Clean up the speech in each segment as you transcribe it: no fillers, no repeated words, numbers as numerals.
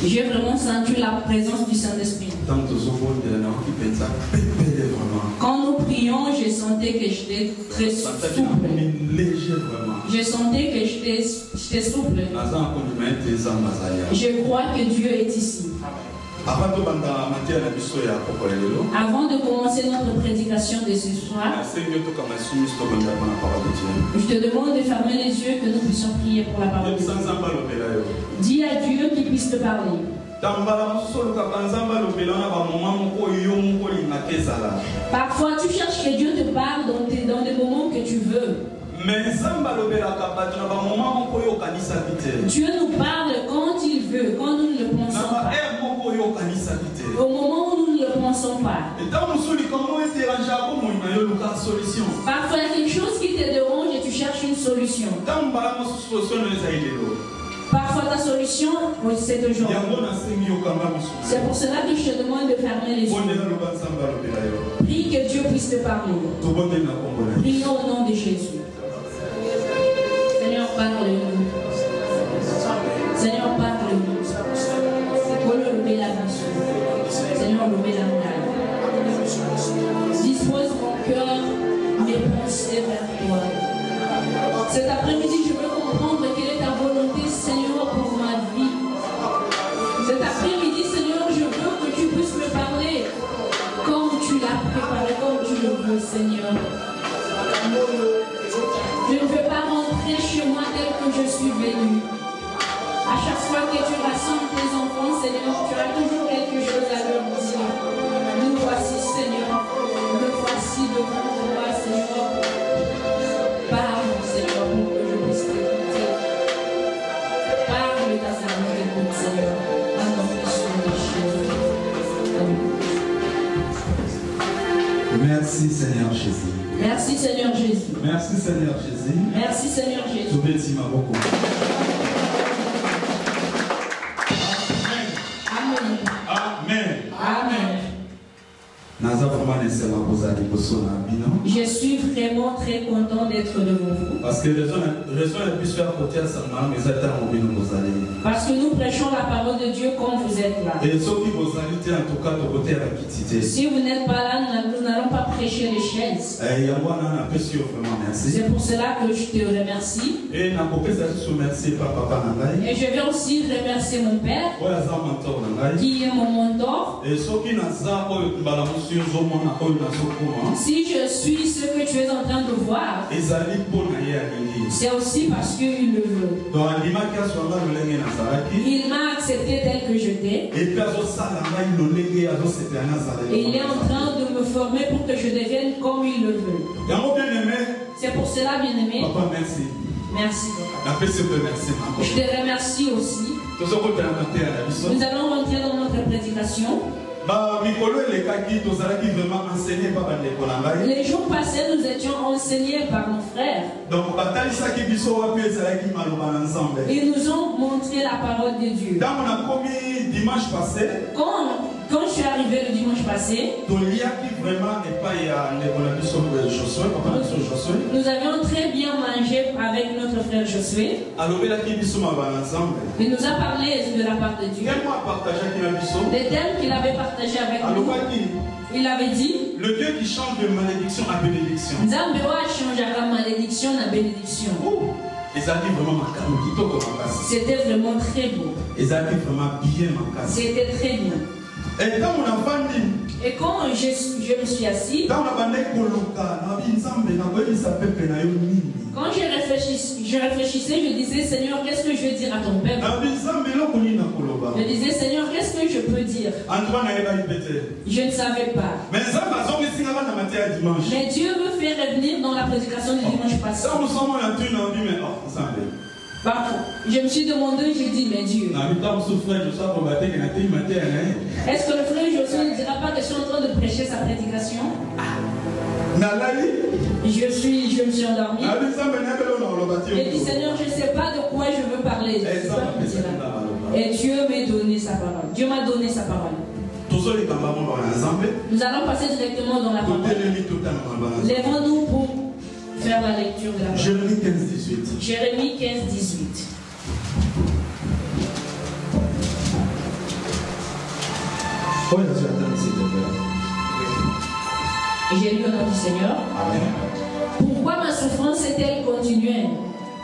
J'ai vraiment senti la présence du Saint-Esprit. Quand nous prions, je sentais que j'étais très souple. Je sentais que j'étais souple. Je crois que Dieu est ici. Avant de commencer notre prédication de ce soir, je te demande de fermer les yeux que nous puissions prier pour la parole de Dieu. Dis à Dieu qu'il puisse te parler. Parfois tu cherches que Dieu te parle dans des moments que tu veux. Dieu nous parle quand il veut, quand nous ne le pensons pas. Au moment où nous ne le pensons pas. Parfois il y a quelque chose qui te dérange et tu cherches une solution. Parfois ta solution, c'est aujourd'hui. C'est pour cela que je te demande de fermer les yeux. Prie que Dieu puisse te parler. Prions au nom de Jésus. Seigneur, parle-nous. Seigneur, parle-nous. Seigneur, le dispose mon cœur, mes pensées vers toi. Cet après-midi, je veux comprendre quelle est ta volonté, Seigneur, pour ma vie. Cet après-midi, Seigneur, je veux que tu puisses me parler comme tu l'as préparé, comme tu le veux, Seigneur. Je ne veux pas rentrer chez moi tel que je suis venu. À chaque fois que tu rassembles tes enfants, Seigneur, tu as toujours quelque chose à leur dire. Nous voici, Seigneur. Nous voici devant toi, Seigneur. Parle, Seigneur, pour que je puisse t'écouter. Parle ta servante, écoute, Seigneur. À ton nom de Jésus. Merci, Seigneur Jésus. Merci, Seigneur Jésus. Merci, Seigneur Jésus. Merci, Seigneur Jésus. Je suis vraiment très content d'être devant vous. Parce que nous prêchons la parole de Dieu comme vous êtes là. Si vous n'êtes pas là, nous n'allons pas prêcher les chaises. C'est pour cela que je te remercie. Et je vais aussi remercier mon père, qui est mon mentor. Si je suis ce que tu es en train de voir, c'est aussi parce qu'il le veut. Il m'a accepté tel que j'étais. Et il est en train de me former pour que je devienne comme il le veut. C'est pour cela, bien-aimé. Papa, merci. Merci. Je te remercie aussi. Nous allons rentrer dans notre prédication. Les jours passés, nous étions enseignés par nos frères. Ils nous ont montré la parole de Dieu. Quand je suis arrivé le dimanche passé, nous avions très bien mangé avec notre frère Josué. Il nous a parlé de la part de Dieu. Les thèmes qu'il avait partagés avec nous. Il avait dit, le Dieu qui change de malédiction à bénédiction. C'était vraiment très beau. C'était très bien. Et quand je me suis assis, quand je réfléchissais, je disais, Seigneur, qu'est-ce que je vais dire à ton peuple? Je disais, Seigneur, qu'est-ce que je peux dire? Je ne savais pas. Mais Dieu me fait revenir dans la prédication du dimanche passé. Je me suis demandé, j'ai dit, mais Dieu, est-ce que le frère Josué ne dira pas que je suis en train de prêcher sa prédication? Je me suis endormi. J'ai dit, Seigneur, je ne sais pas de quoi je veux parler. Et Dieu m'a donné sa parole. Dieu m'a donné sa parole. Nous allons passer directement dans la parole. Lèvons-nous pour faire la lecture de la parole. Jérémie 15, 18. Jérémie 15, 18. Oh, il y a déjà attendu, s'il te plaît. Et j'ai lu au nom du Seigneur. Amen. Pourquoi ma souffrance est-elle continuelle?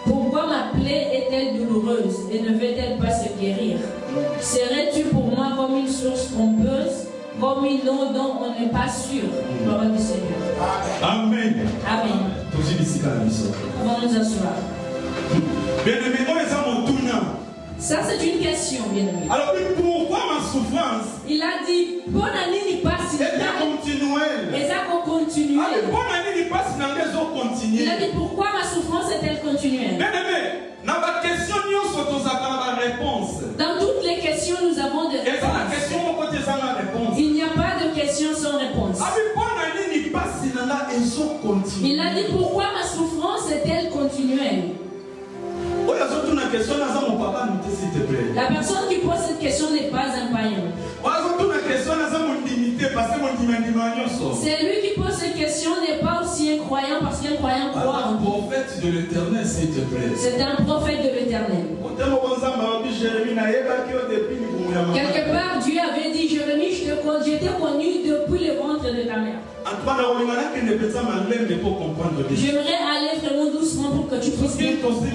Pourquoi ma plaie est-elle douloureuse et ne veut-elle pas se guérir? Serais-tu pour moi comme une source trompeuse, comme une eau dont on n'est pas sûr? Parole du Seigneur. Amen. Amen. Toujours ici à la mission. Avant de nous asseoir. Bien-aimé, on est à mon tournant. Ça, c'est une question, bien-aimé. Alors, pourquoi ma souffrance Il a dit, bonne année n'y passe est continuelle? et ça continue. Bonne année n'y passe dans les eaux continuelles. Il a dit, pourquoi ma souffrance est-elle continuelle? Bien-aimé, dans la question, nous avons la réponse. Dans toutes les questions, nous avons des réponses. Et la question, il n'y a pas de question sans réponse. Il a dit, pourquoi ma souffrance est-elle continuelle? La personne qui pose cette question n'est pas un païen. C'est lui qui pose cette question n'est pas aussi un croyant parce qu'un croyant croit en prophète de l'éternel, s'il te plaît. C'est un prophète de l'éternel. Quelque part, Dieu avait dit, Jérémie, je t'ai connu depuis le ventre de ta mère. J'aimerais aller vraiment doucement pour que tu puisses comprendre.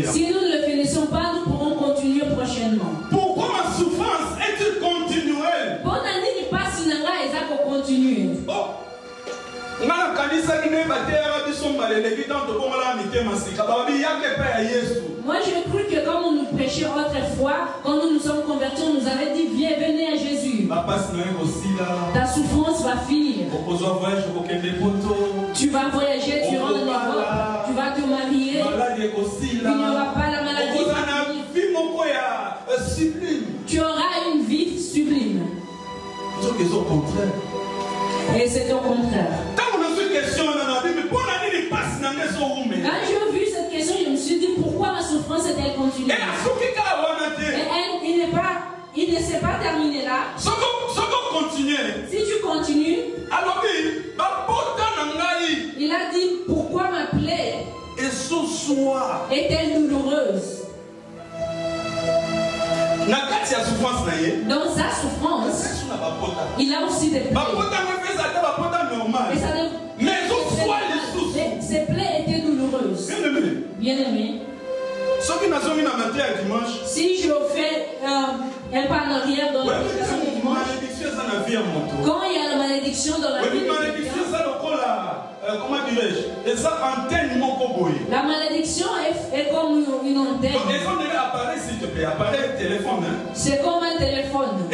Si nous ne le finissons pas, nous pourrons continuer prochainement. Pourquoi ma souffrance est-elle continuelle? Bonne année n'est pas si nanga et ça qu'on continue. Moi j'ai cru que quand on nous prêchait autrefois, quand nous nous sommes convertis, on nous avait dit viens, venez à Jésus. Ta souffrance va finir. Tu vas voyager, tu rentres en Europe, tu vas te marier, il n'y aura pas la maladie. Tu auras une vie sublime. Et c'est au contraire. Quand j'ai vu cette question, je me suis dit pourquoi ma souffrance est-elle continuelle? Il ne s'est pas terminé là. Si tu continues, il a dit pourquoi ma plaie est-elle douloureuse? Dans sa souffrance, il a aussi des plaies. Ses plaies étaient douloureuses. Bien-aimé, si je fais un pas en arrière dans la prédication du dimanche, quand il y a la malédiction dans la vie, comment dirais-je? La malédiction est comme une antenne. C'est comme un téléphone.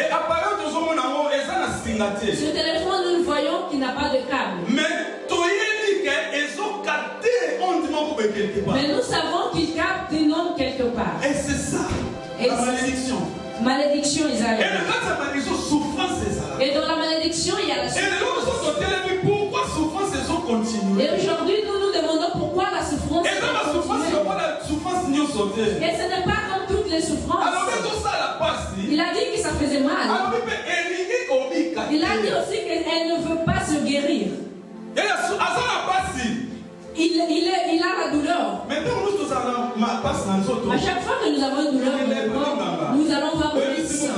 Ce téléphone, nous le voyons qui n'a pas de câble. Mais nous savons qu'il capte un homme quelque part. Et c'est ça, la malédiction. Malédiction, ils arrivent. Et dans la malédiction, il y a la souffrance. Et aujourd'hui, nous nous demandons pourquoi la souffrance. Et ce n'est pas comme toutes les souffrances. Il a dit que ça faisait mal. Il a dit aussi qu'elle ne veut pas se guérir. Il a la douleur. À chaque fois que nous avons une douleur, nous allons voir le médecin.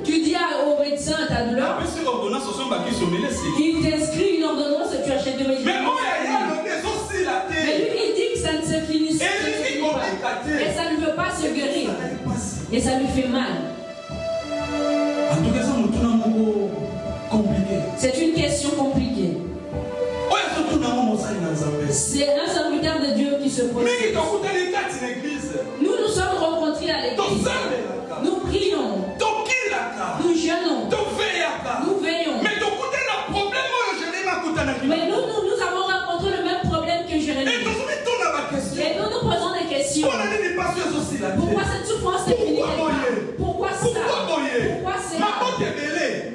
Tu dis au médecin ta douleur. Il t'inscrit une ordonnance et tu achètes des médicaments. Mais lui, il dit que ça ne se finit pas. Et ça ne veut pas se guérir. Et ça lui fait mal. C'est une question compliquée. C'est un serviteur de Dieu qui se pose. Nous nous sommes rencontrés à l'église. Nous prions. Nous jeûnons. Nous veillons. Mais nous avons rencontré le même problème que Jérémie. Et nous nous posons des questions. Pourquoi cette souffrance ne finit pas? Pourquoi ça? Pourquoi cela?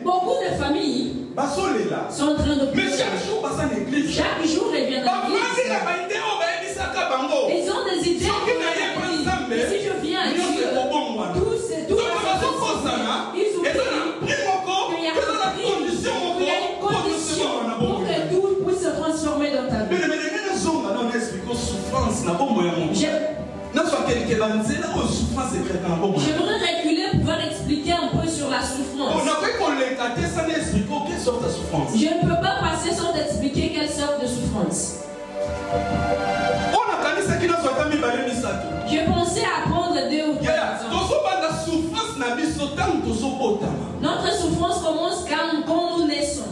Beaucoup de familles sont en train de prier. Chaque jour, ils viennent à l'église. Ils ont des idées. Mais si je viens à Dieu, tout ce ils oublient qu'il y a une condition pour que tout puisse se transformer dans ta vie. J'aimerais reculer pour pouvoir expliquer souffrance. Je ne peux pas passer sans t'expliquer quelle sorte de souffrance. Je pensais apprendre 2 ou 3 ans. Notre souffrance commence quand nous naissons.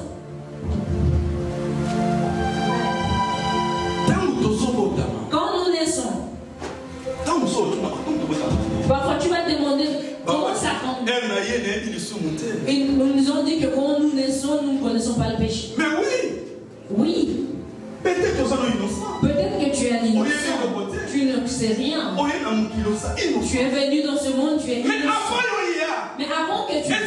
Quand nous naissons. Parfois tu vas te demander comment ça tombe. Ils nous ont dit que quand nous naissons, nous ne connaissons pas le péché. Mais oui. Oui. Peut-être que tu es un innocent. Tu ne sais rien. Tu es venu dans ce monde, tu es innocent. Mais avant que tu viennes,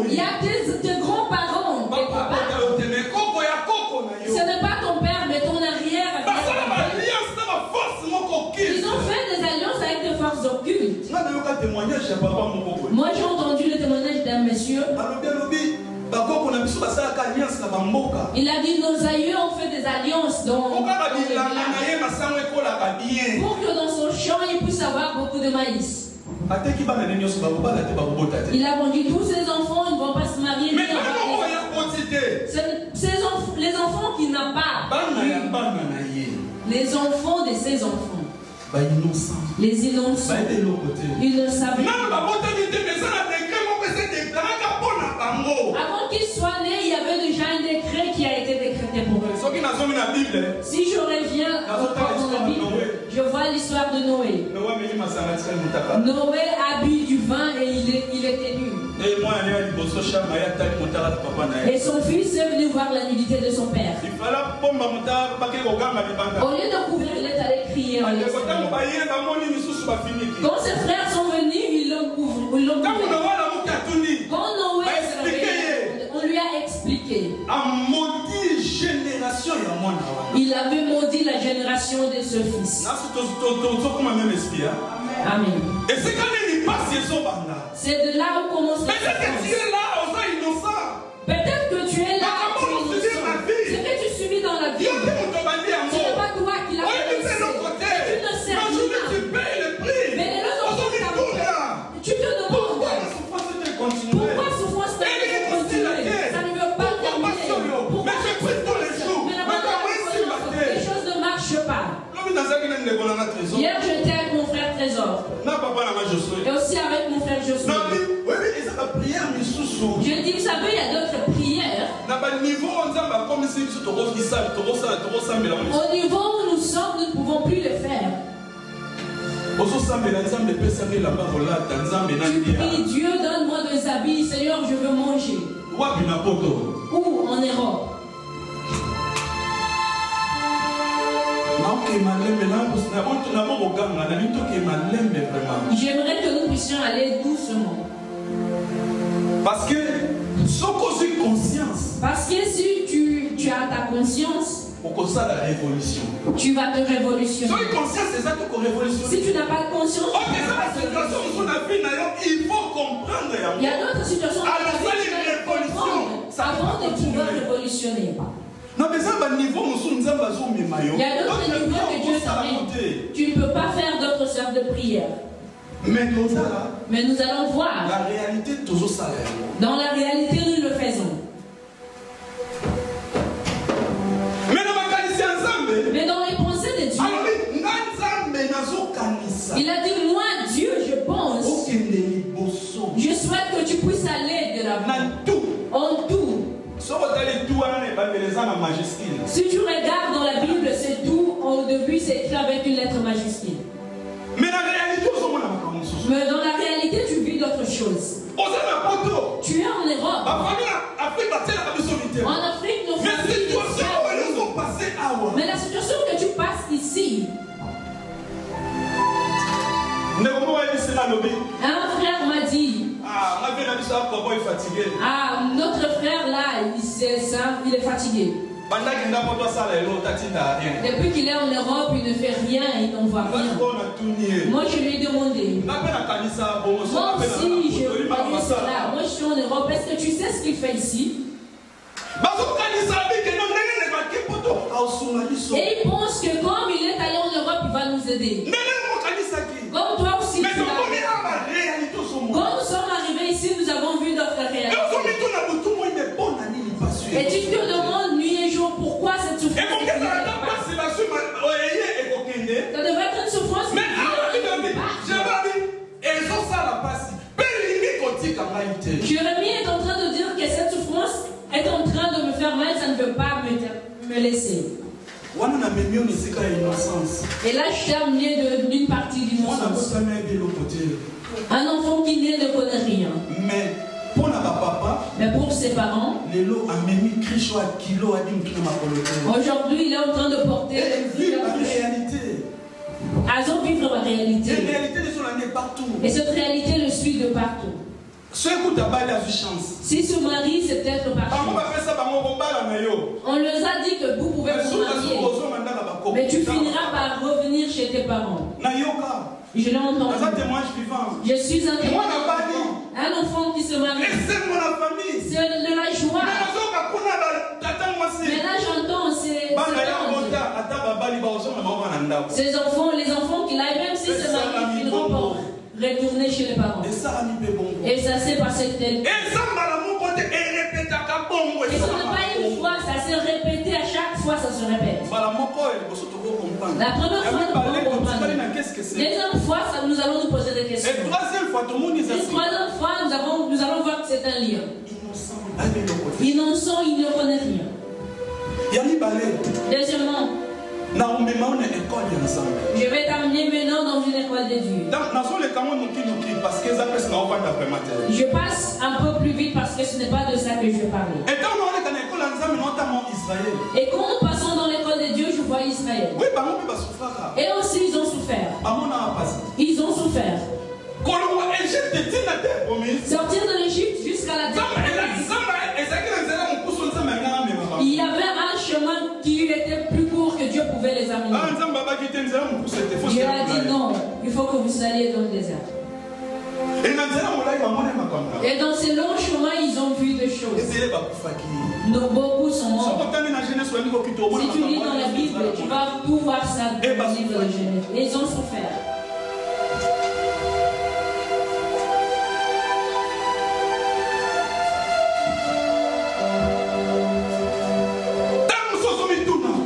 il y a tes grands-parents. Ce n'est pas ton père, mais ton arrière. Ils ont fait des alliances avec des forces occultes. Moi j'ai entendu le témoignage d'un monsieur. Il a dit nos aïeux ont fait des alliances pour que dans son champ il puisse avoir beaucoup de maïs. Il a vendu tous ses enfants, ils ne vont pas se marier. Les enfants qu'il n'a pas, les enfants de ses enfants, les innocents, ils ne savent pas. Avant qu'ils soient nés, il y avait déjà un décret qui a été décrété pour eux. Si je reviens dans la Bible, je vois l'histoire de Noé. Noé a bu du vin et il était nu. Et son fils est venu voir la nudité de son père. Au lieu de couvrir, il est allé crier. Quand ses frères sont venus, ils l'ont couvert. Quand Noé s'est réveillé, on lui a expliqué. Il avait maudit la génération de ce fils. Amen. C'est de là où commence la souffrance. Peut-être que tu es là, tu es innocent. Ce que tu subis dans la vie, ce n'est pas toi qui l'as fait. Tu ne sais rien. Mais les autres enfants, tu te demandes pourquoi souffrance n'a pas continué. Ça ne veut pas terminer. Pourquoi mais la les choses ne marchent pas. Hier j'étais avec mon frère Trésor. Et aussi avec mon frère Josué. Je dis, vous savez, il y a d'autres prières. Au niveau où nous sommes, nous ne pouvons plus le faire. Tu pries, Dieu, donne-moi des habits, Seigneur, je veux manger. Où en Europe? J'aimerais que nous puissions aller doucement. Parce que si tu as ta conscience, tu vas te révolutionner. Si tu n'as pas de conscience, il faut comprendre. Il y a d'autres situations avant de pouvoir révolutionner. Il y a d'autres niveaux que Dieu t'amène. Tu ne peux pas faire d'autres sortes de prières. Mais nous allons voir. Dans la réalité, nous le faisons. Mais dans les pensées de Dieu, il a dit, moi Dieu, je pense, je souhaite que tu puisses aller de l'avant en tout. Si tu regardes dans la Bible, c'est tout. Au début, c'est écrit avec une lettre majuscule. Mais dans la réalité, tu vis d'autres choses. Tu es en Europe. En Afrique, nos familles. Mais la situation que tu passes ici. Un frère m'a dit. Notre frère là, il est fatigué. Depuis qu'il est en Europe, il ne fait rien, il n'en voit rien. Moi, je lui ai demandé. Moi aussi, je lui ai dit cela. Moi, je suis en Europe. Est-ce que tu sais ce qu'il fait ici? Et il pense que comme il est allé en Europe, il va nous aider. Comme toi aussi, quand nous sommes arrivés me laisser. Et là, je t'ai amené d'une partie d'innocence. Un enfant qui naît ne connaît rien. Mais pour ses parents, aujourd'hui, il est en train de porter elles ont vivre la réalité. Et cette réalité le suit de partout. Si ce mari, c'est peut-être par chance. On leur a dit que vous pouvez vous marier, mais tu finiras par revenir chez tes parents. Je l'ai entendu. Je suis un témoin. Un enfant qui se marie, c'est de la joie. Mais là j'entends ces enfants, les enfants qui là, même si se marient, ils finiront par retourner chez les parents. Et ça s'est passé tel. Et ce n'est pas une fois, ça s'est répété à chaque fois, ça se répète. La première fois, nous allons comprendre. Deuxième fois, nous allons nous poser des questions. Et troisième fois, nous allons voir que c'est un lien. Innocent, il ne connaît rien. Deuxièmement, je vais t'amener maintenant dans une école de Dieu. Je passe un peu plus vite parce que ce n'est pas de ça que je vais parler. Et quand nous passons dans l'école de Dieu, je vois Israël. Et aussi ils ont souffert. Ils ont souffert. Sortir de l'Égypte jusqu'à la terre. Il y avait un chemin qui était plus court que Dieu pouvait les amener. Dieu a dit non, il faut que vous alliez dans le désert. Et dans ces longs chemins, ils ont vu des choses. Donc beaucoup sont morts. Si tu lis dans la Bible, tu vas tout voir ça dans le livre de Genèse. Et ils ont souffert.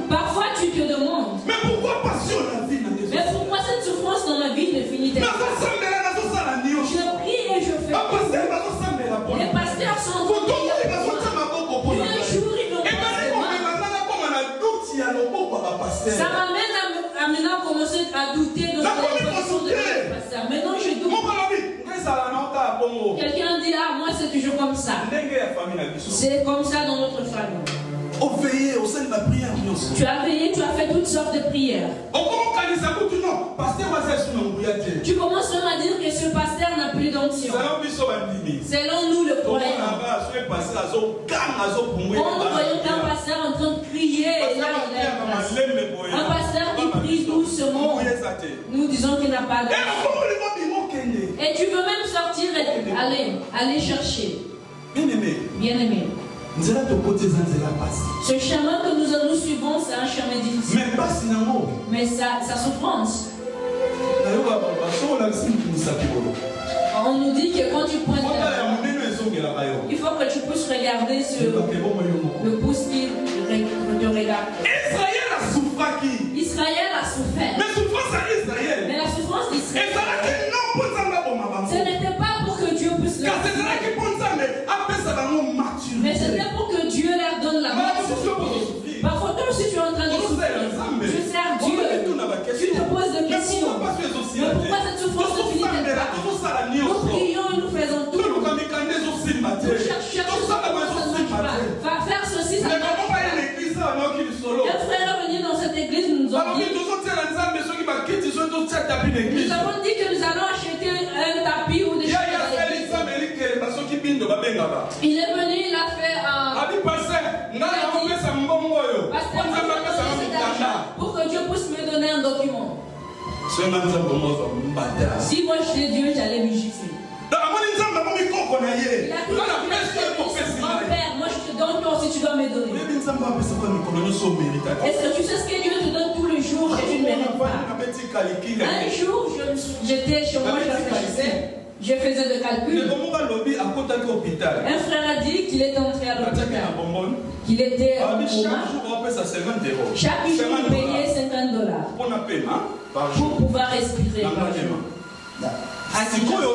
Parfois tu te demandes, mais pourquoi cette souffrance dans ma vie ne finit-elle pas? Je prie et je fais. Les pasteurs sont en train de un jour ils n'ont pas. Ça m'amène à maintenant commencer à douter de la position de notre pasteur. Maintenant je doute. Quelqu'un dit, ah moi c'est toujours comme ça. C'est comme ça dans notre famille. Tu as veillé, tu as fait toutes sortes de prières. Tu commences même à dire que ce pasteur n'a plus d'onction. Selon nous le croyons. Quand nous voyons qu'un pasteur en train de crier, et là il est en place. Un pasteur qui prie doucement, nous disons qu'il n'a pas d'onction. Et tu veux même sortir et aller chercher. Bien-aimé. Ce chemin que nous suivons, c'est un chemin difficile. Mais sa souffrance. On nous dit que quand tu pointes il faut que tu puisses regarder le pouce qui te regarde. Israël a souffert. Mais la souffrance d'Israël, ce n'était pas pour que Dieu puisse leur mais c'était pour que Dieu leur donne la maturité. Parfois, toi aussi tu es en train de souffrir. Tu sers Dieu. Tu te poses des questions. Mais pourquoi cette souffrance ne finit pas? Nous prions et nous faisons tout. Nous cherchons va faire ceci, ça ne marche pas. Un frère est venu dans cette église, nous avons dit que nous allons acheter un tapis ou des choses. Il est venu, il a fait pour que Dieu puisse me donner un document. Si moi j'étais Dieu, j'allais lui gifler. Il a tout grand-père, moi je te donne, toi aussi tu dois me donner. Est-ce que tu sais ce que Dieu te donne tous les jours que tu ne mérites pas? Un jour, j'étais chez moi, je faisais des calculs. Un frère a dit qu'il était entré à l'hôpital, qu'il était au coma. Chaque jour, il payait $50 pour pouvoir respirer. Du coup, je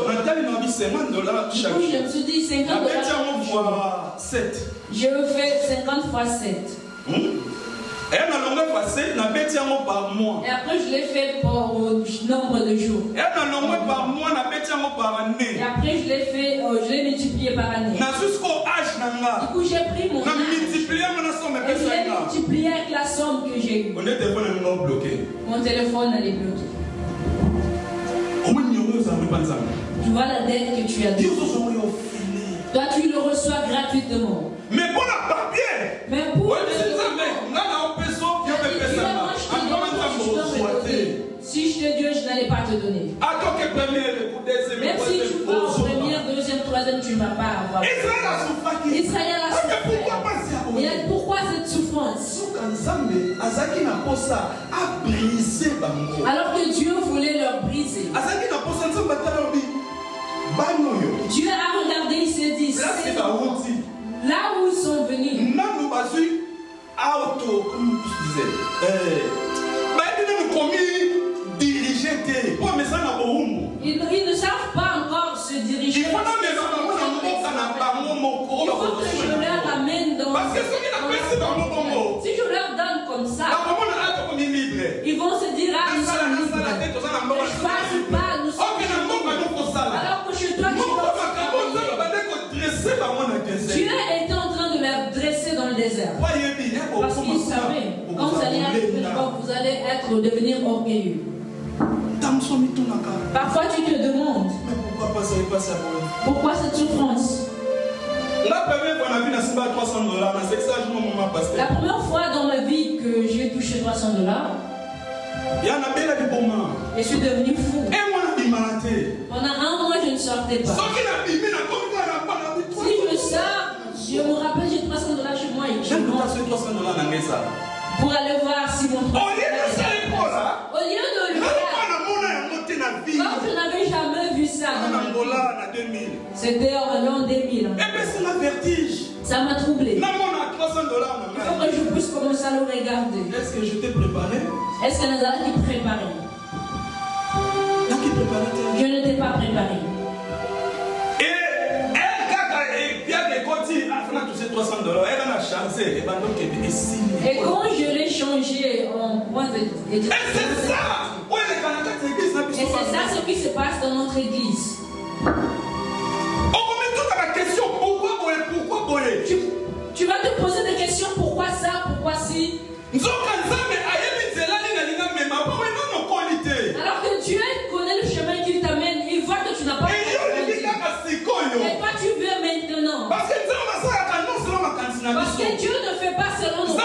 me suis dit $50 par jour. Je fais 50 fois 7. Et après, je l'ai fait pour nombre de jours. Et après, je l'ai fait, je l'ai multiplié par année. Du coup, j'ai pris mon âge et je l'ai multiplié avec la somme que j'ai eue. Mon téléphone, elle est bloquée. Tu vois la dette que tu as due. Toi, tu le reçois gratuitement. Mais pour la papier. Mais pour si je te dis, je n'allais pas te donner. Même si tu vas en première, deuxième, troisième, tu ne vas pas avoir. Israël a souffert. Et pourquoi cette souffrance? Alors que Dieu voulait leur briser. Dieu a regardé, il s'est dit, là où ils sont venus. Ils ne savent pas encore se diriger. Il faut que je leur amène dans. Si je leur donne comme ça, ils vont se dire, ah, nous sommes libres. Je passe pas, nous sommes libres. Alors que chez toi, Dieu était en train de les dresser dans le désert. Parce qu'il savait, quand vous allez devenir orgueilleux. Parfois tu te demandes, pourquoi cette souffrance? La première fois dans ma vie que j'ai touché $300, je suis devenu fou. Pendant un mois, je ne sortais pas. Si je sors, je me rappelle, j'ai $300 chez moi. Pour aller voir si mon frère. Au lieu de le faire, quand je n'avais jamais vu ça, c'était en l'an 2000. Ça m'a troublé. Il faut que je puisse commencer à le regarder. Est-ce que je t'ai préparé? Est-ce que nous allons t'y préparer? Je ne t'ai pas préparé. Et quand je l'ai changé en point de... Et c'est ça ce qui se passe dans notre église. Tu vas te poser des questions, pourquoi ça, pourquoi si? Alors que Dieu connaît le chemin qu'il t'amène, il voit que tu n'as pas de. Et toi tu veux maintenant. Parce que Dieu ne fait pas selon nos pensées.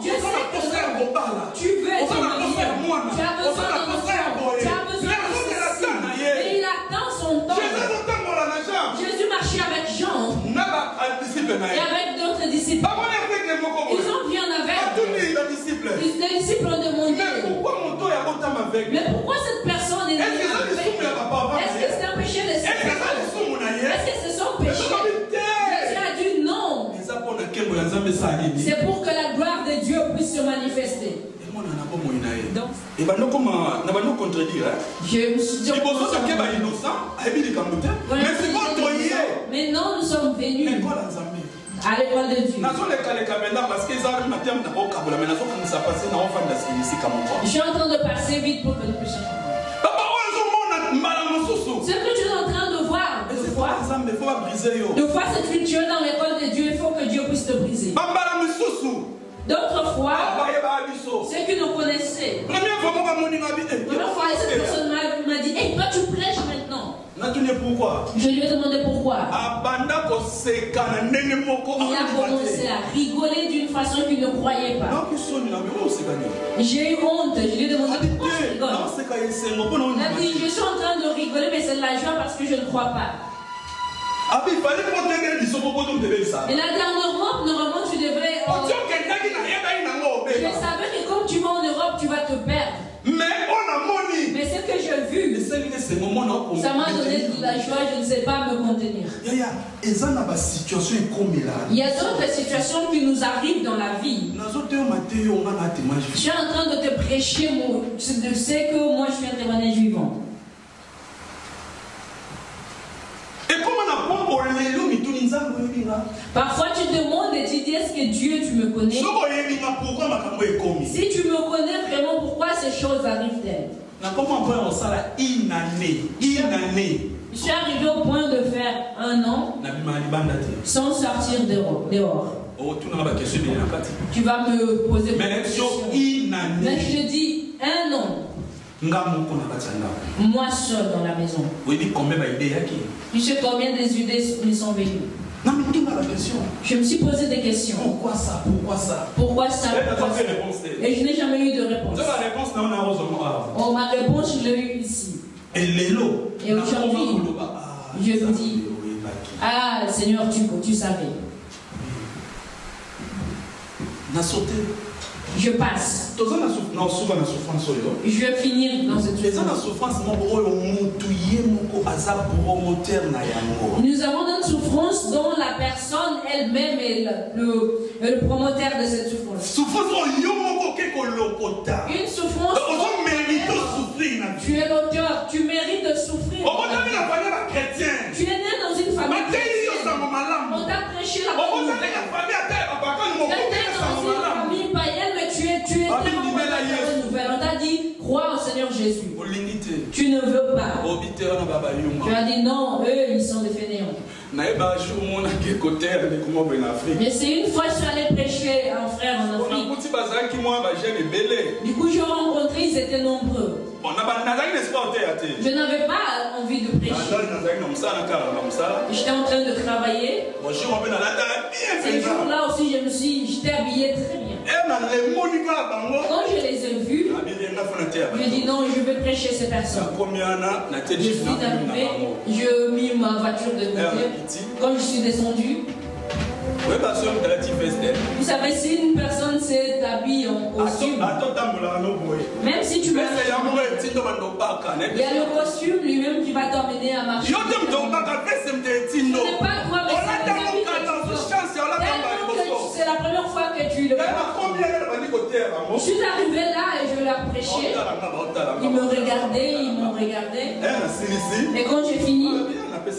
Dieu sait que tu veux être marié. Tu as besoin d'un enfant. Tu as besoin de ceci. Et il attend son temps. Jésus marchait avec Jean et avec d'autres disciples. Ils ont vu en avec. Les disciples ont demandé, mais pourquoi cette personne est née avec? Est-ce que c'est un péché de Est-ce que c'est son péché? Jésus a dit non. C'est pour que la gloire de Dieu puisse se manifester. Donc, je me suis dit, maintenant nous sommes venus à l'école de Dieu. Je suis en train de passer vite pour que nous puissions. Ce que tu es en train de voir, de fois cette culture dans l'école de Dieu, il faut que Dieu puisse te briser. D'autres fois, ceux qui nous connaissaient, première fois, cette personne m'a dit, hey, toi tu prêches maintenant. Je lui ai demandé pourquoi. Il a commencé à rigoler d'une façon qu'il ne croyait pas. J'ai eu honte. Je lui ai demandé pourquoi tu rigoles. Il a dit, je suis en train de rigoler, mais c'est de la joie parce que je ne crois pas. Et la dernière Europe, normalement tu devrais. Je savais que quand tu vas en Europe, tu vas te perdre. Mais ce que j'ai vu, ça m'a donné de la joie, je ne sais pas me contenir. Il y a d'autres situations qui nous arrivent dans la vie. Je suis en train de te prêcher, de ce que moi je suis un témoignage vivant. Parfois tu te demandes et tu dis, est-ce que Dieu, tu me connais? Si tu me connais vraiment, pourquoi ces choses arrivent-elles? Je suis arrivé au point de faire 1 an sans sortir dehors. Tu vas me poser une question. Mais je te dis 1 an. Moi seul dans la maison. Tu sais combien des idées me sont venues? Je me suis posé des questions. Pourquoi ça? Pourquoi ça? Pourquoi ça? Et je n'ai jamais eu de réponse. Oh, ma réponse, je l'ai eue ici. Et aujourd'hui, je me dis, ah Seigneur, tu savais. Je passe. Je vais finir dans cette souffrance. Nous avons une souffrance dont la personne elle-même est le promoteur de cette souffrance. Une souffrance. Tu es l'auteur, tu mérites de souffrir. Tu es né dans une famille chrétienne. On t'a prêché la bonne nouvelle. Tu es né dans une famille païenne, mais tu es né dans la bonne nouvelle. On t'a dit, crois au Seigneur Jésus. Tu ne veux pas. Tu as dit non, eux ils sont des fainéants. Mais c'est une fois je suis allé prêcher un frère en Afrique. Du coup j'ai rencontré, ils étaient nombreux. Je n'avais pas envie de prêcher. J'étais en train de travailler. Ces jours-là aussi j'étais habillé très bien. Quand je les ai vus, je dis non, je vais prêcher ces personnes. Je suis arrivé, je mis ma voiture de côté. Quand je suis descendu, vous savez, si une personne s'est habillée en costume, même si tu vas, il y a le costume lui-même qui va t'emmener à marcher. Ce n'est pas toi, mais c'est la première fois que tu le vois. Je suis arrivé là et je leur prêchais. Ils me regardaient, ils m'ont regardé. Et quand j'ai fini, je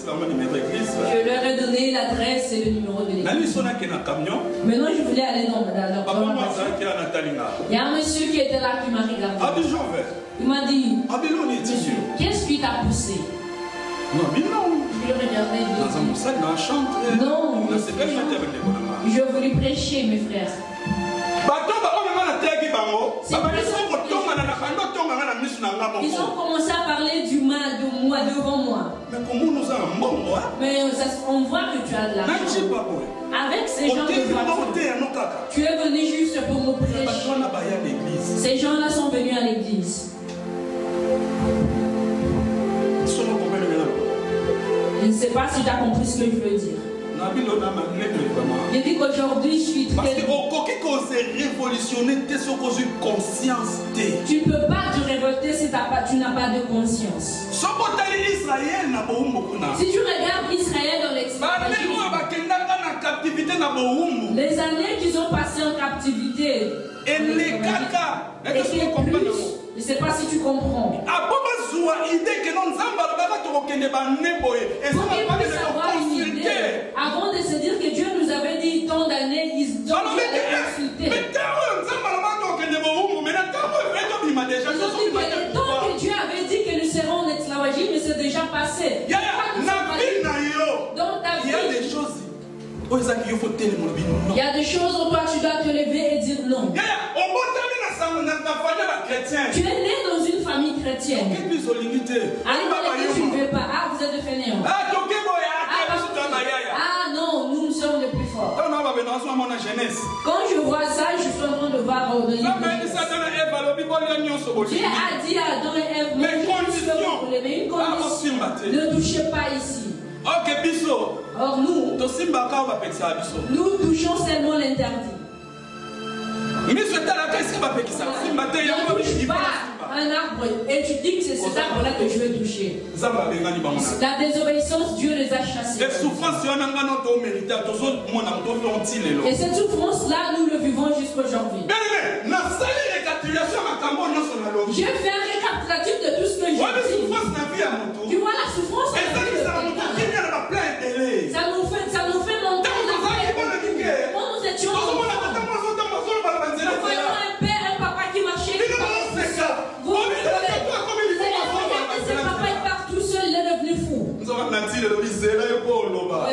leur ai donné l'adresse et le numéro de l'église. Maintenant, je voulais aller dans leur voiture. Il y a un monsieur qui était là qui m'a regardé. Il m'a dit, monsieur, qu'est-ce qui t'a poussé? Je lui ai regardé. Non, je voulais prêcher, mes frères. Ils ont commencé à parler du mal de moi devant moi. Mais on voit que tu as de l'argent. Avec ces gens de voiture, tu es venu juste pour me prêcher. Ces gens-là sont venus à l'église. Je ne sais pas si tu as compris ce que je veux dire. Je dis qu'aujourd'hui je suis très... Tu ne peux pas te révolter si tu n'as pas de conscience. Si tu regardes Israël dans l'esclavage, les années qu'ils ont passées en captivité, je ne sais pas si tu comprends. Pour avoir une idée, avant de se dire que Dieu nous avait dit tant d'années, ils ont insulté. Ils ont dit que le temps que Dieu avait dit que nous serons en esclavagisme, mais c'est déjà passé. Dans ta vie, il y a des choses où toi tu dois te lever et dire non. Tu es né dans une famille chrétienne. Allez, tu ne veux pas. Ah, vous êtes des fainéants. Ah non, nous sommes les plus forts. Quand je vois ça, je suis en train de voir au Dieu a dit à Adam et Ève, mais une condition, ne touchez pas ici. Or nous touchons seulement l'interdit. Ne touche pas un arbre et tu dis que c'est cet arbre-là que je vais toucher. La désobéissance, Dieu les a chassés. Et cette souffrance-là, nous le vivons jusqu'aujourd'hui. Je fais un récapitulatif de tout ce que j'ai dit. Tu vois la souffrance, ça nous fait monter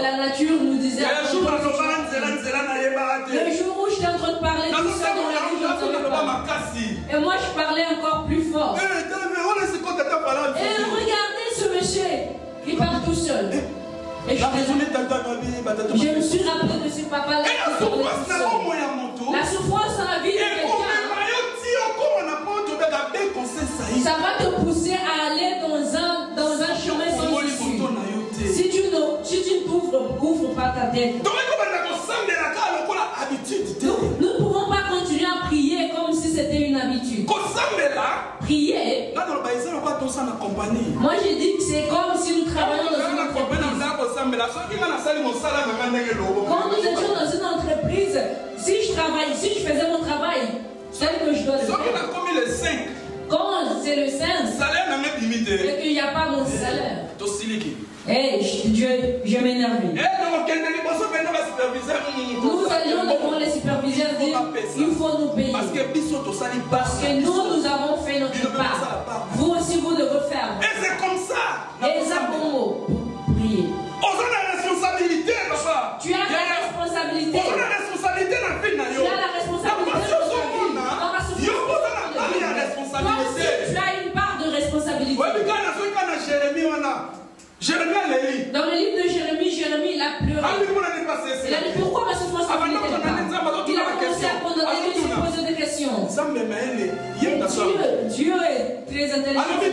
la nature nous disait. Le jour où j'étais en train de parler tout seul dans la rue, j'entendais pas. Et moi je parlais encore plus fort. Et regardez ce monsieur, il parle tout seul. Et je me suis rappelé de ce papa-là. La souffrance dans la vie de quelqu'un, ça va te pousser à aller dans un chemin sans issue. Si tu ne couvres pas ta tête. Nous ne pouvons pas continuer à prier comme si c'était une habitude. Prier. Moi j'ai dit que c'est comme si nous travaillions dans une entreprise. Quand nous étions dans une entreprise, si je faisais mon travail, tel que je dois le faire. Quand c'est le 5, et qu'il n'y a pas mon salaire. Hey, Dieu, je m'énerve. Nous allions devant les superviseurs dire il faut nous payer. Parce que nous avons fait notre part. Vous aussi, vous devez faire. Et c'est comme ça. Et ça, bon mot. Priez. Tu as la responsabilité. Tu as la responsabilité dans ta vie. Toi aussi, tu as une part de responsabilité. Dans le livre de Jérémie, Jérémie il a pleuré. Il a dit pourquoi ma souffrance ne m'était pas. Il a commencé à condamner et se poser des questions. Dieu est très intelligent. Il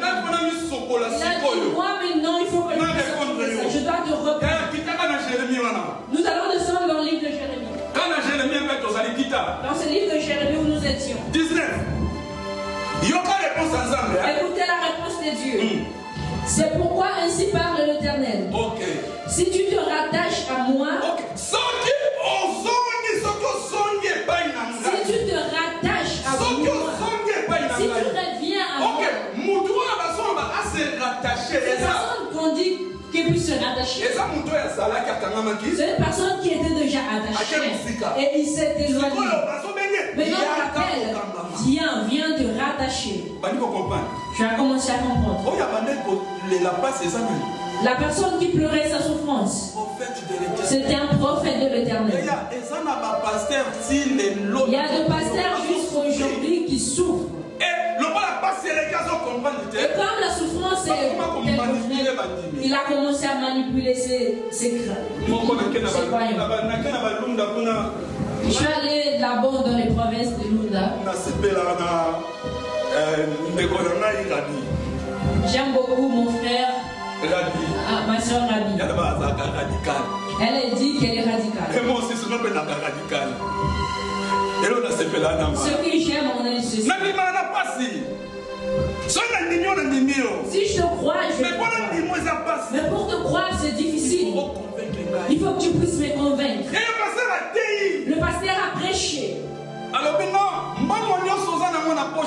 a dit moi maintenant il faut que je dois te reprendre. Nous allons descendre dans le livre de Jérémie. Dans ce livre de Jérémie où nous étions. 19. Écoutez la réponse de Dieu. C'est pourquoi ainsi parle l'Éternel. Si tu te rattaches à moi, si tu te rattaches à moi, si tu reviens à moi, ces personnes qu'on dit qu'elles puissent se rattacher, c'est une personne qui était déjà attachée et il s'est éloigné. Maintenant on l'appelle, viens te rattacher. Tu as commencé à comprendre. La personne qui pleurait sa souffrance, c'était un prophète de l'Éternel. Il y a des pasteurs jusqu'aujourd'hui qui souffrent. Et comme la souffrance est il a commencé à manipuler ses croyants. Je suis allé là-bas dans les provinces de Lunda. J'aime beaucoup mon frère. Ma soeur Rabi. Elle a dit qu'elle est radicale. Et moi aussi, je suis radical. Ce que j'aime en elle, c'est ça. Si je te crois, je te crois. Mais pour te croire, c'est difficile. Il faut que tu puisses me convaincre. Le pasteur a prêché.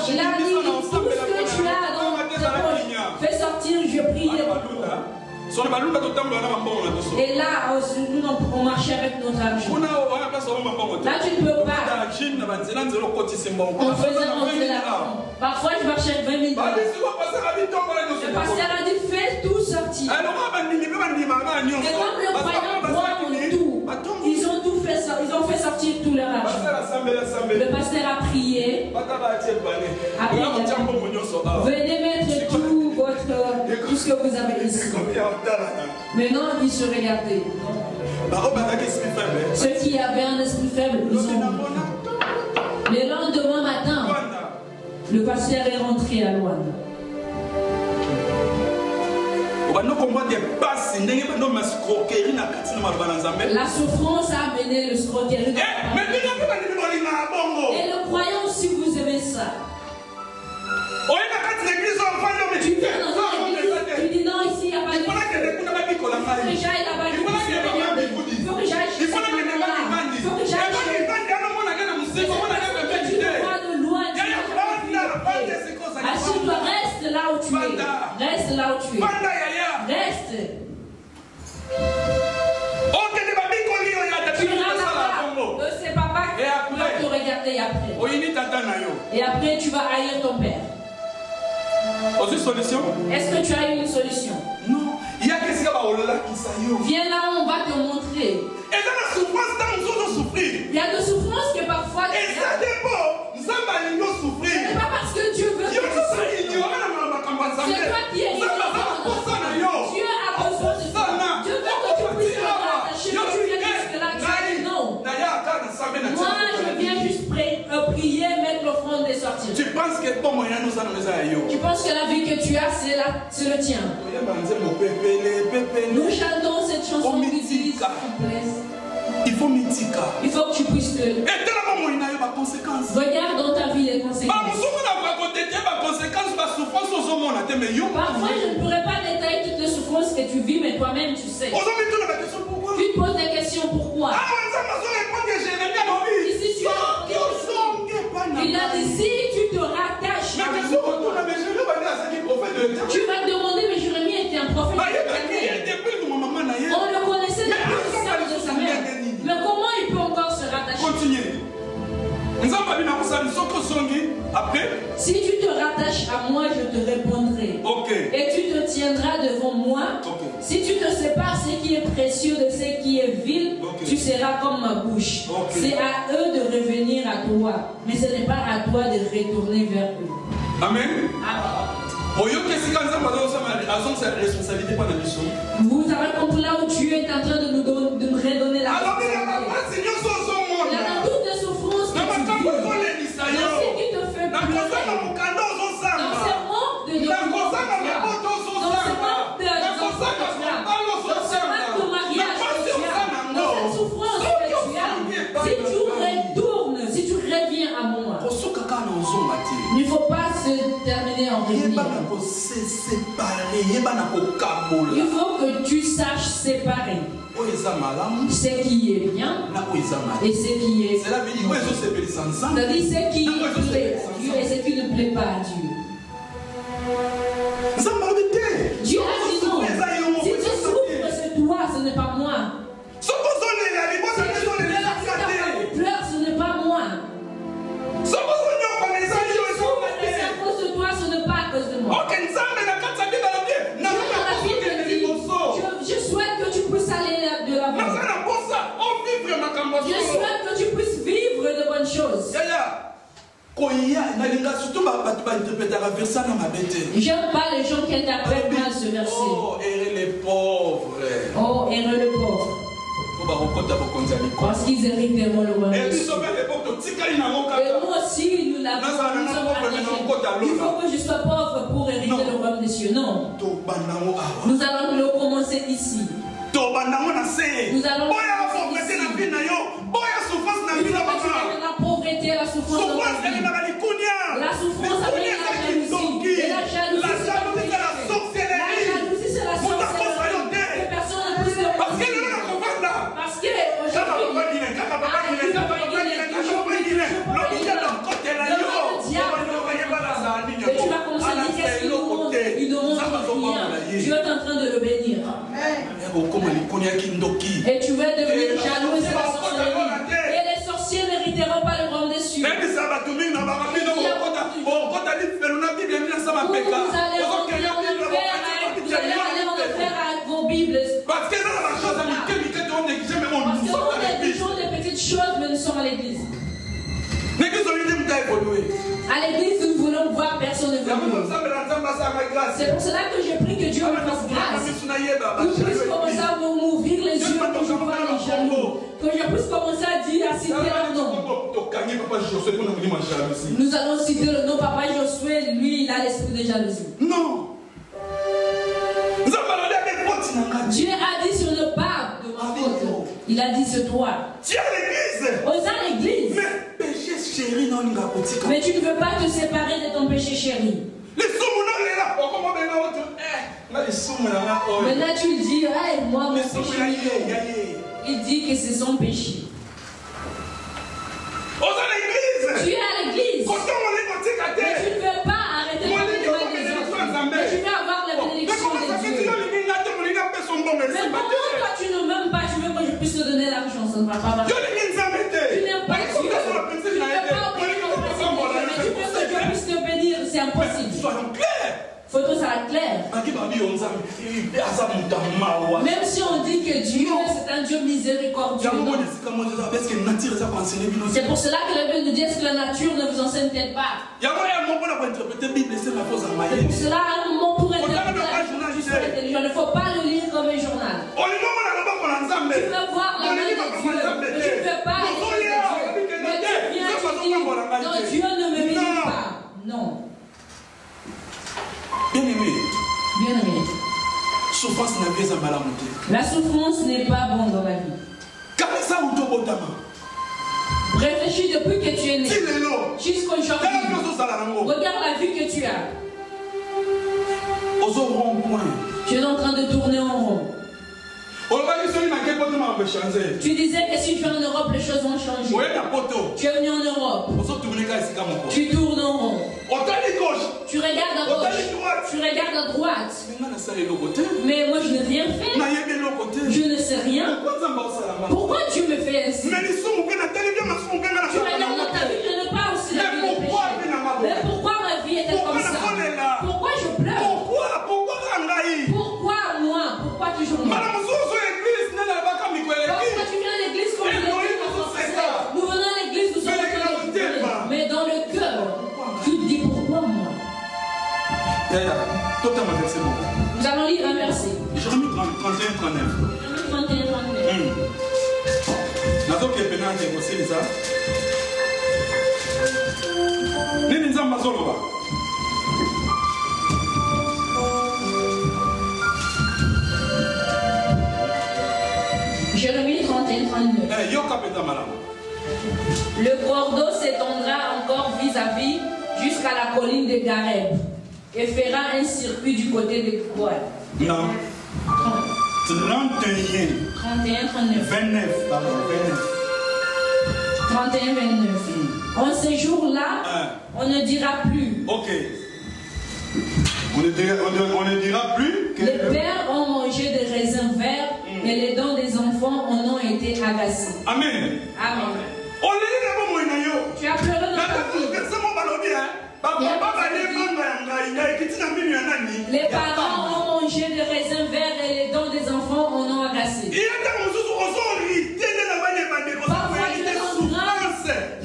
Il a dit tout ce que tu as dans ta poche, fais sortir, je prie. Et là, on marchait avec notre argent. Là, tu ne peux pas. On faisait rentrer l'argent. Parfois, je marchais avec 20 000 $. Le pasteur a dit, fais tout sortir. Et comme le croyant croit en tout, ils ont tout fait, ils ont fait sortir tout leur argent. Le pasteur a prié. Venez mettre tout ce que vous avez ici. Maintenant, ils se regardaient. Ceux qui avaient un esprit faible, ils ont vu. Le lendemain matin, le pasteur est rentré à Luanda. La souffrance a amené le escroquerie. Et le croyant, si vous aimez ça, tu viens dans une église, tu dis non, ici il n'y a pas de il faut que j'aille là-bas, il faut que j'aille chez ce moment-là, il faut que j'aille chez tu te vois de loin, assieds-toi, reste là où tu es, reste là où tu es, reste. Tu iras là-bas, c'est papa qui va te regarder après. Et après tu vas haïr ton père. Solution? Est-ce que tu as une solution? Non. Il y a que Viens là, on va te montrer. Il y a de souffrances que parfois tu as. Ce n'est pas parce que Dieu veut que tu souffres. C'est toi qui es ignorant. Dieu a besoin de toi. Dieu veut que tu puisses te rattacher. Tu viens jusque-là, tu dis non. Moi, je viens juste prier, mettre l'offrande et sortir. Tu penses que la vie que tu as, c'est le tien. Nous chantons cette chanson qui dit il faut que tu puisses te... Regarde dans ta vie les conséquences. Parfois, je ne pourrais pas détailler toutes les souffrances que tu vis, mais toi-même, tu sais. Tu te poses des questions pourquoi. Il a dit, si tu te rattaches à moi, tu vas te demander, mais Jérémie était un prophète. On le connaissait depuis le sein de sa mère. Mais comment il peut encore se rattacher? Continuez. Si tu te rattaches à moi, je te répondrai. Et tu te tiendras devant moi. Si tu te sépares ce qui est précieux de ce qui est vil, tu seras comme ma bouche. C'est à eux de revenir à toi, mais ce n'est pas à toi de retourner vers eux. Amen. Vous avez compris là où Dieu est en train de nous redonner la responsabilité. Il y a dans toutes les souffrances que tu vis, dans ce qui te fait pleurer, dans ce manque de nourriture, dans ce manque de mariage que tu as, dans cette souffrance que tu as, si tu retournes, si tu reviens à moi, il ne faut pas se terminer en revenir. Il faut que tu saches séparer ce qui est bien et ce qui est c'est-à-dire ce qui plaît à Dieu et ce qui ne plaît pas à Dieu. Dieu a dit non. Si tu souffres, c'est toi, ce n'est pas moi. Si tu pleures, ce n'est pas moi. Si tu souffres, c'est à cause de toi, ce n'est pas à cause de moi. Je souhaite que tu puisses aller de l'avant. Je souhaite que tu puisses vivre de bonnes choses. J'aime pas les gens qui interprètent mal ce verset. Oh, heureux les pauvres. Oh, heureux les pauvres. Parce qu'ils hériteront le royaume des cieux. Et nous aussi, nous l'avons. Il faut que je sois pauvre pour hériter le royaume des cieux. Non. Nous allons le commencer ici. Nous allons commencer ici. La pauvreté, la souffrance dans ta vie. La souffrance avec la jalousie. Et la jalousie, c'est la jalousie, c'est la sorcellerie. Que personne ne puisse te parce que aujourd'hui, et tu vas commencer à dire qu'est-ce qu'il demande. Il demande rien. Dieu est en train de le bénir. Et tu vas devenir jaloux, c'est la sorcellerie. Et les sorciers n'hériteront pas le royaume des cieux. Vous allez aller en enfer avec vos Bibles. Parce que on négligeons des petites choses, mais nous sommes à l'église. À l'église, nous voulons voir personne évoluer. C'est pour cela que j'ai pris que Dieu me fasse grâce. Que je puisse commencer à m'ouvrir les yeux pour que je vois les jaloux. Que je puisse commencer à dire, à citer leur nom. Nous allons citer le nom Papa Josué, lui, il a l'esprit de jalousie. Non. Dieu a dit sur le pape de ma faute. Il a dit sur toi. Tu es à l'église. Aux à l'église. Mais péché chéri non. Mais tu ne veux pas te séparer de ton péché chéri. Maintenant tu dis, hey, moi mon péché. Il dit que c'est son péché. Tu es à l'église. Mais tu ne veux pas arrêter de faire des autres. Mais tu veux avoir la bénédiction de Dieu. Mais pourquoi toi tu ne m'aimes pas? Tu veux que je puisse te donner l'argent? Ça ne va pas marcher. Tu n'aimes pas Dieu. Tu ne veux pas obéir au président. Mais tu veux que Dieu puisse te bénir. C'est impossible. Soyons clairs. Faut que ça soit clair. Même si on dit que Dieu c'est un Dieu miséricordieux. C'est pour cela que la Bible nous dit que la nature ne vous enseigne peut-être pas. C'est pour cela à un moment pour interpréter il ne faut pas le lire comme un journal. Tu veux voir la main de Dieu, mais tu ne veux pas écrire de Dieu. Mais tu viens, tu dis, non, Dieu ne me bénit pas. Non. Bien-aimé. Bien-aimé. La souffrance n'est pas bonne dans la vie. Réfléchis depuis que tu es né jusqu'aujourd'hui. Regarde la vie que tu as. Tu es en train de tourner en rond. Tu disais que si tu es en Europe, les choses vont changer. Tu es venu en Europe. Tu tournes en rond. Tu regardes à gauche. Tu regardes à droite. Mais moi je n'ai rien fait. Je ne sais rien. Pourquoi Dieu me fait ainsi? Tu regardes dans ta vie, je n'ai pas aussi la vie de péché. Mais pourquoi ma vie est-elle comme ça? Pourquoi je pleure? Pourquoi moi? Pourquoi toujours moi? Quand tu viens à l'église, comme nous venons à l'église, nous sommes mais dans le cœur, tu te dis pourquoi moi? Nous allons lire un verset. Jérémie 31-39. Jérémie 31-39. Le cordeau s'étendra encore vis-à-vis jusqu'à la colline de Gareb et fera un circuit du côté de Goël. Non. 31, 29. 31-29. En ces jours-là, on ne dira plus. Ok. On ne dira plus que les pères ont mangé des raisins verts et les dents des enfants en ont été agacées. Amen. Amen. Tu as pleuré dans ta vie. Les parents ont mangé des raisins verts et les dents des enfants en ont agacé.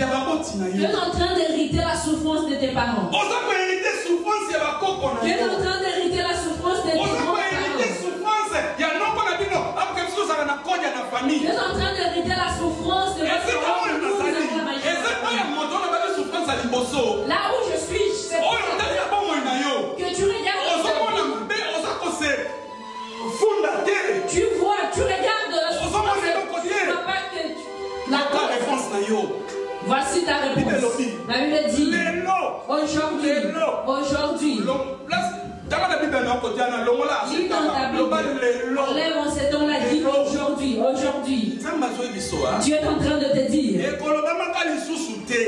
Parfois tu es en train d'hériter la souffrance de tes parents. Tu es en train d'hériter la souffrance de tes grands-parents. Tu es en train d'hériter la souffrance de votre là où je suis, c'est que tu regardes. Tu vois, tu regardes la souffrance. Tu vois pas que la réponse. Voici ta réponse. La Bible dit aujourd'hui. Lis dans ta Bible. Enlève en ces temps-là, dit aujourd'hui. Dieu est en train de te dire.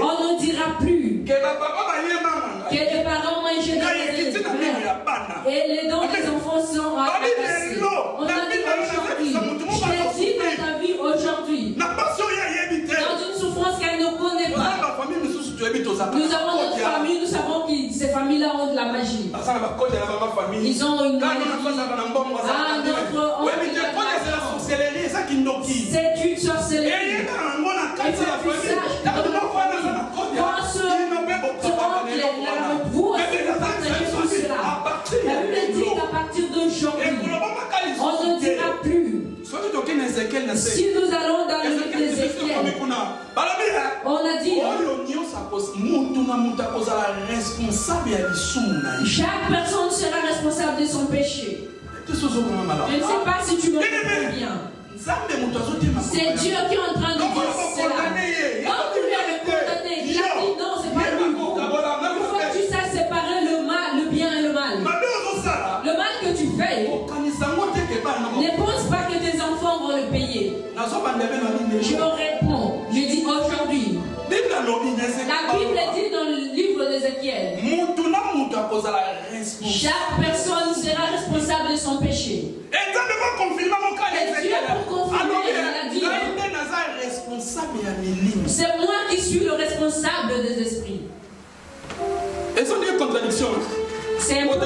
On ne dira plus que les parents mangeaient des raisins et les dents des enfants sont agacées. On a dit aujourd'hui. Je l'ai dit dans ta vie aujourd'hui. Dans une souffrance qu'elle ne connaît pas. Nous avons notre famille, nous savons que ces familles-là ont de la magie. Ils ont une magie. C'est une sorcellerie. Vous aussi, vous partagez tout cela. La Bible dit qu'à partir d'aujourd'hui, on ne dira plus. Si nous allons dans le livre d'Ézéchiel, on a dit chaque personne sera responsable de son péché. Je ne sais pas si tu me comprends bien. C'est Dieu qui est en train de dire cela. Quand tu lui avais condamné, il a dit non, c'est pas lui. Il faut que tu saches séparer le mal, le bien et le mal. Le mal que tu fais, ne pense pas que tes enfants vont le payer. Je réponds, je dis aujourd'hui. La Bible dit dans le livre d'Ézéchiel, chaque personne sera responsable de son péché. Et Dieu pour confirmer, il a dit, c'est moi qui suis le responsable des esprits. Elles sont des contradictions. C'est un peu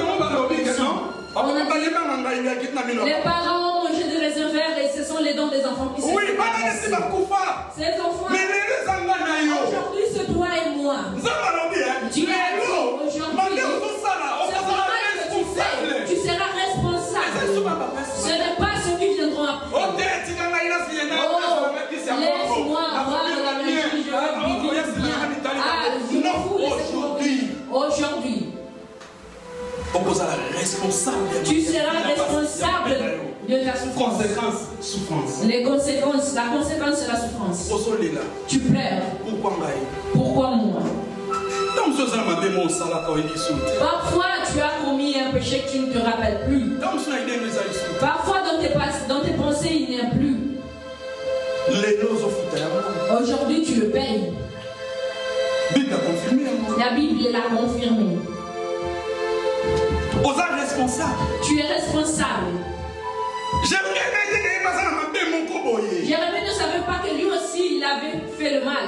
les parents ont mangé des raisins verts et ce sont les dents des enfants qui se oui, ces enfants. Aujourd'hui, c'est toi et moi. Dieu a dit aujourd'hui, ce travail que tu fais, tu seras responsable. Ce n'est pas ceux qui viendront après. Laisse-moi avoir la vie, je veux vivre bien. Ah, je m'en fous de cette aujourd'hui. Tu seras responsable de ta souffrance. Les conséquences, la conséquence c'est la souffrance. Tu pleures. Pourquoi moi? Parfois tu as commis un péché que tu ne te rappelles plus. Parfois dans tes pensées il n'y a plus. Aujourd'hui tu le payes. La Bible l'a confirmé. Tu es responsable. Jérémie ne savait pas que lui aussi il avait fait le mal.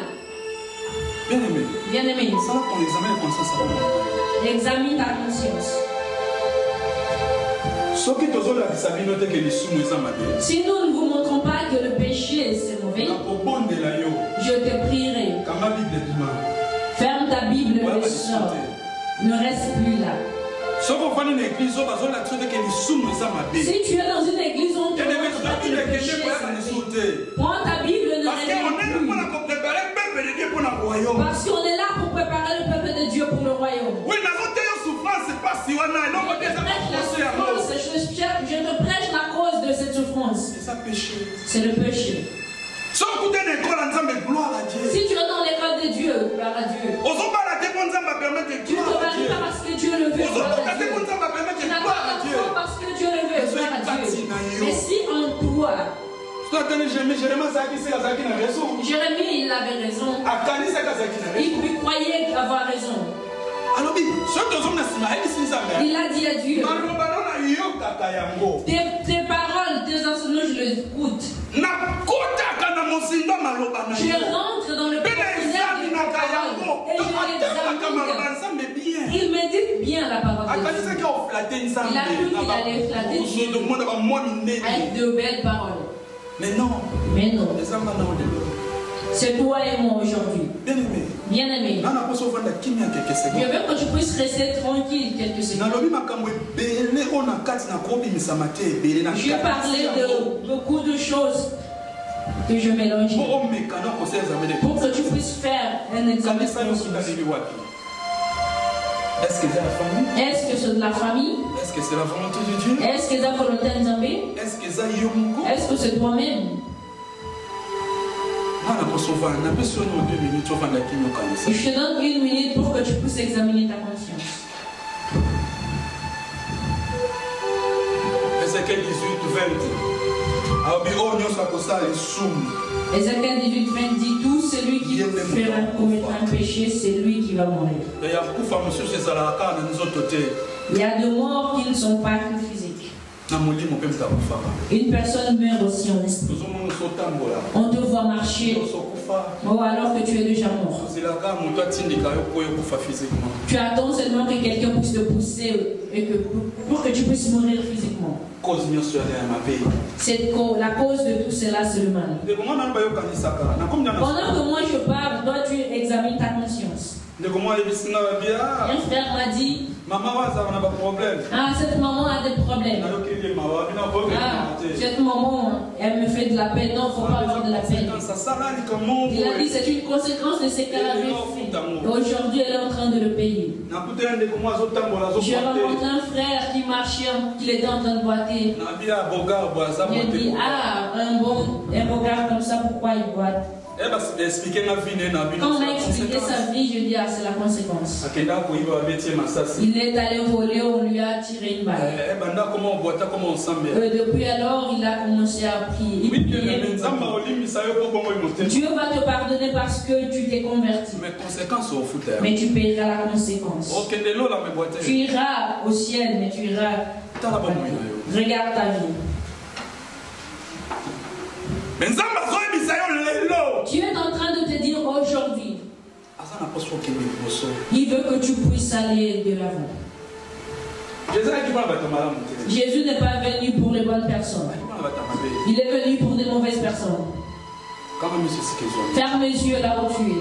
Bien-aimé, examine ta conscience. Si nous ne vous montrons pas que le péché c'est mauvais, je te prierai. Ferme ta Bible et sors. Ne reste plus là. Si tu es dans une église où on te montre que le péché c'est mauvais, prends ta Bible et ne reste plus. Parce qu'on est là pour préparer le peuple de Dieu pour le royaume. Oui, je te prêche la cause de cette souffrance. C'est le péché. Si tu es dans l'école de Dieu, gloire à Dieu. Tu ne te maries pas parce que Dieu le veut, gloire à Dieu. Tu n'as pas d'enfant parce que Dieu le veut, gloire à Dieu. Mais si en toi, Jérémie, il avait raison. Il croyait avoir raison. Il a dit à Dieu, tes paroles, tes enseignements, je les écoute. Je rentre dans le profondeur de ta parole et je l'examine. Il médite bien la parole de Dieu. Il a cru qu'il allait flatter Dieu avec de belles paroles. Mais non. C'est toi et moi aujourd'hui. Bien-aimé. Je veux que tu puisses rester tranquille quelques secondes. Je parlais de beaucoup de choses que je mélange pour que tu puisses faire un examen. Est-ce que c'est de la famille? Est-ce que c'est la volonté de Dieu? Est-ce que c'est la volonté de Nzambé? Est-ce que c'est toi-même? Je te donne 1 minute pour que tu puisses examiner ta conscience. Ézéchiel 18, 20. Ézéchiel 18, 20 dit tout celui qui commettra un péché, c'est lui qui va mourir. Il y a de morts qui ne sont pas que physiques. Une personne meurt aussi en esprit. On te voit marcher. Oh, alors que tu es déjà mort. Tu attends seulement que quelqu'un puisse te pousser et pour que tu puisses mourir physiquement. La cause de tout cela, c'est le mal. Pendant que moi je parle, toi tu examines ta conscience. Un frère m'a dit, cette maman a des problèmes. Cette maman, elle me fait de la peine. Non, il ne faut pas avoir de la peine. Il a dit, c'est une conséquence de ce qu'elle avait fait. Aujourd'hui, elle est en train de le payer. J'ai rencontré un frère qui marchait, qui était en train de boiter. Il a dit, un beau gars comme ça, pourquoi il boite? Quand on a expliqué sa vie, je dis, c'est la conséquence. Il est allé voler, on lui a tiré une balle. Depuis alors, il a commencé à prier. Dieu va te pardonner parce que tu t'es converti. Mais tu paieras la conséquence. Tu iras au ciel, mais tu iras. Regarde ta vie. Dieu est en train de te dire aujourd'hui, il veut que tu puisses aller de l'avant. Jésus n'est pas venu pour les bonnes personnes. Il est venu pour des mauvaises personnes. Ferme les yeux là où tu es.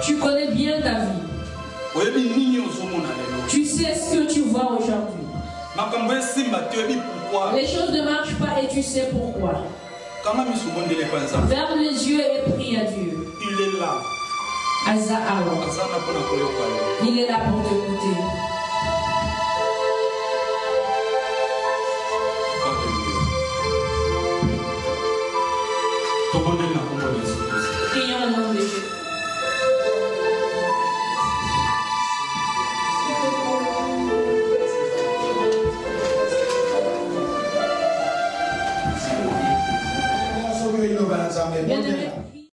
Tu connais bien ta vie. Tu sais ce que tu vois aujourd'hui. Les choses ne marchent pas et tu sais pourquoi. Ferme les yeux et prie à Dieu. Il est là. Il est là pour t'écouter. Prions au nom de Jésus. Bien-aimé,